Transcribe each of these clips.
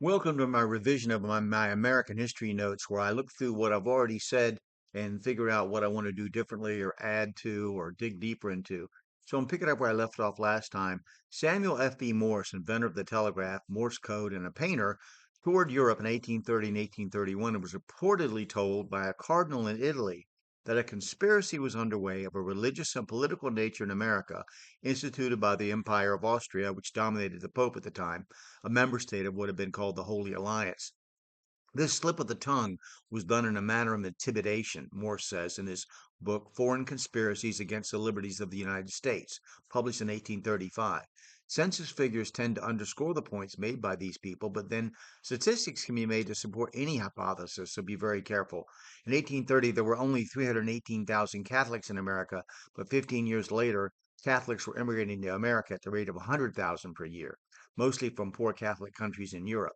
Welcome to my revision of my American history notes, where I look through what I've already said and figure out what I want to do differently or add to or dig deeper into. So I'm picking up where I left off last time. Samuel F.B. Morse, inventor of the telegraph, Morse code, and a painter, toured Europe in 1830 and 1831 and was reportedly told by a cardinal in Italy that a conspiracy was underway of a religious and political nature in America, instituted by the Empire of Austria, which dominated the Pope at the time, a member state of what had been called the Holy Alliance. This slip of the tongue was done in a manner of intimidation, Morse says in his book Foreign Conspiracies Against the Liberties of the United States, published in 1835. Census figures tend to underscore the points made by these people, but then statistics can be made to support any hypothesis, so be very careful. In 1830, there were only 318,000 Catholics in America, but 15 years later, Catholics were immigrating to America at the rate of 100,000 per year, mostly from poor Catholic countries in Europe.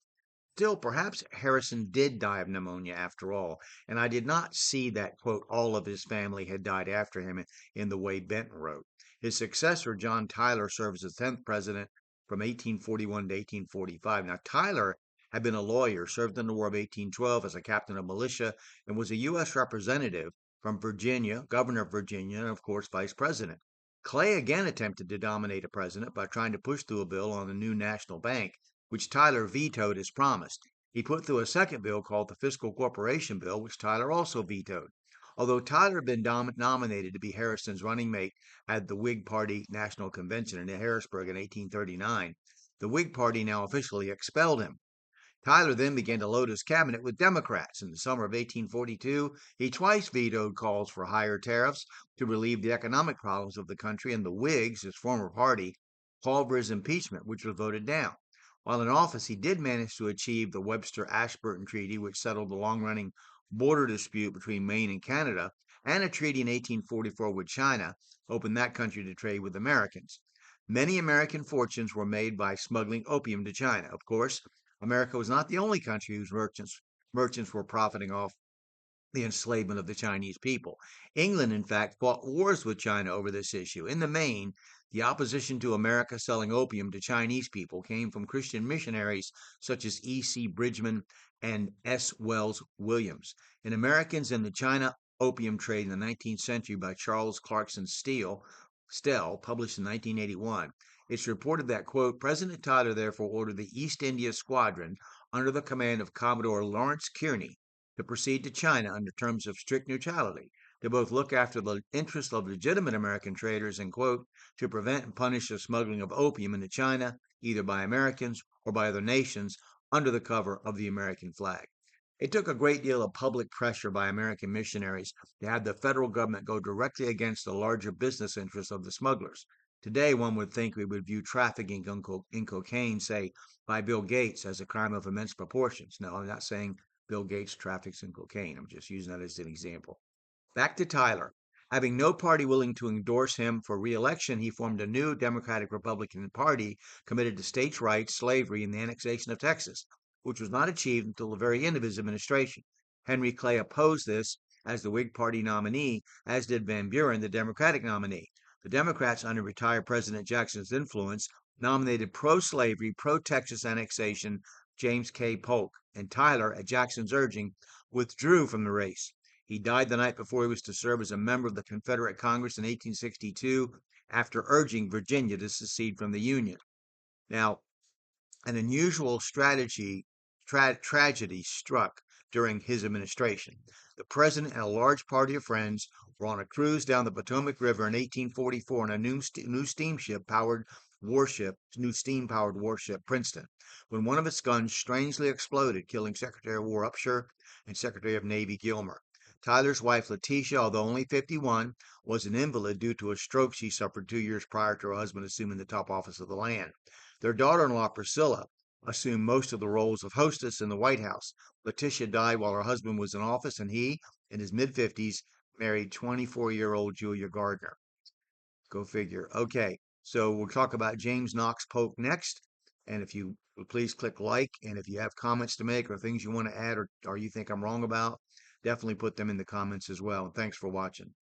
Still, perhaps Harrison did die of pneumonia after all, and I did not see that, quote, all of his family had died after him in the way Benton wrote. His successor, John Tyler, served as the 10th president from 1841 to 1845. Now, Tyler had been a lawyer, served in the War of 1812 as a captain of militia, and was a U.S. representative from Virginia, governor of Virginia, and of course, vice president. Clay again attempted to dominate a president by trying to push through a bill on a new national bank, which Tyler vetoed as promised. He put through a second bill called the Fiscal Corporation Bill, which Tyler also vetoed. Although Tyler had been nominated to be Harrison's running mate at the Whig Party National Convention in Harrisburg in 1839, the Whig Party now officially expelled him. Tyler then began to load his cabinet with Democrats. In the summer of 1842, he twice vetoed calls for higher tariffs to relieve the economic problems of the country, and the Whigs, his former party, called for his impeachment, which was voted down. While in office, he did manage to achieve the Webster-Ashburton Treaty, which settled the long-running border dispute between Maine and Canada, and a treaty in 1844 with China opened that country to trade with Americans. Many American fortunes were made by smuggling opium to China. Of course, America was not the only country whose merchants were profiting off the enslavement of the Chinese people. England, in fact, fought wars with China over this issue. In the main, the opposition to America selling opium to Chinese people came from Christian missionaries such as E.C. Bridgman and S. Wells Williams. In Americans and the China Opium Trade in the 19th Century by Charles Clarkson Stell, published in 1981, it's reported that, quote, President Tyler therefore ordered the East India Squadron under the command of Commodore Lawrence Kearney to proceed to China under terms of strict neutrality, to both look after the interests of legitimate American traders and, quote, to prevent and punish the smuggling of opium into China, either by Americans or by other nations, under the cover of the American flag. It took a great deal of public pressure by American missionaries to have the federal government go directly against the larger business interests of the smugglers. Today, one would think we would view trafficking in cocaine, say, by Bill Gates, as a crime of immense proportions. No, I'm not saying Bill Gates traffics in cocaine. I'm just using that as an example. Back to Tyler. Having no party willing to endorse him for re-election, he formed a new Democratic Republican Party committed to states' rights, slavery, and the annexation of Texas, which was not achieved until the very end of his administration. Henry Clay opposed this as the Whig Party nominee, as did Van Buren, the Democratic nominee. The Democrats, under retired President Jackson's influence, nominated pro-slavery, pro-Texas annexation James K. Polk, and Tyler, at Jackson's urging, withdrew from the race. He died the night before he was to serve as a member of the Confederate Congress in 1862 after urging Virginia to secede from the Union. Now, an unusual tragedy struck during his administration. The president and a large party of friends were on a cruise down the Potomac River in 1844 on a new steam-powered warship, Princeton, when one of its guns strangely exploded, killing Secretary of War Upshur and Secretary of Navy Gilmer. Tyler's wife, Letitia, although only 51, was an invalid due to a stroke she suffered 2 years prior to her husband assuming the top office of the land. Their daughter-in-law, Priscilla, assumed most of the roles of hostess in the White House. Letitia died while her husband was in office, and he, in his mid-50s, married 24-year-old Julia Gardner. Go figure. Okay, so we'll talk about James Knox Polk next. And if you would please click like, and if you have comments to make or things you want to add or you think I'm wrong about, definitely put them in the comments as well. And thanks for watching.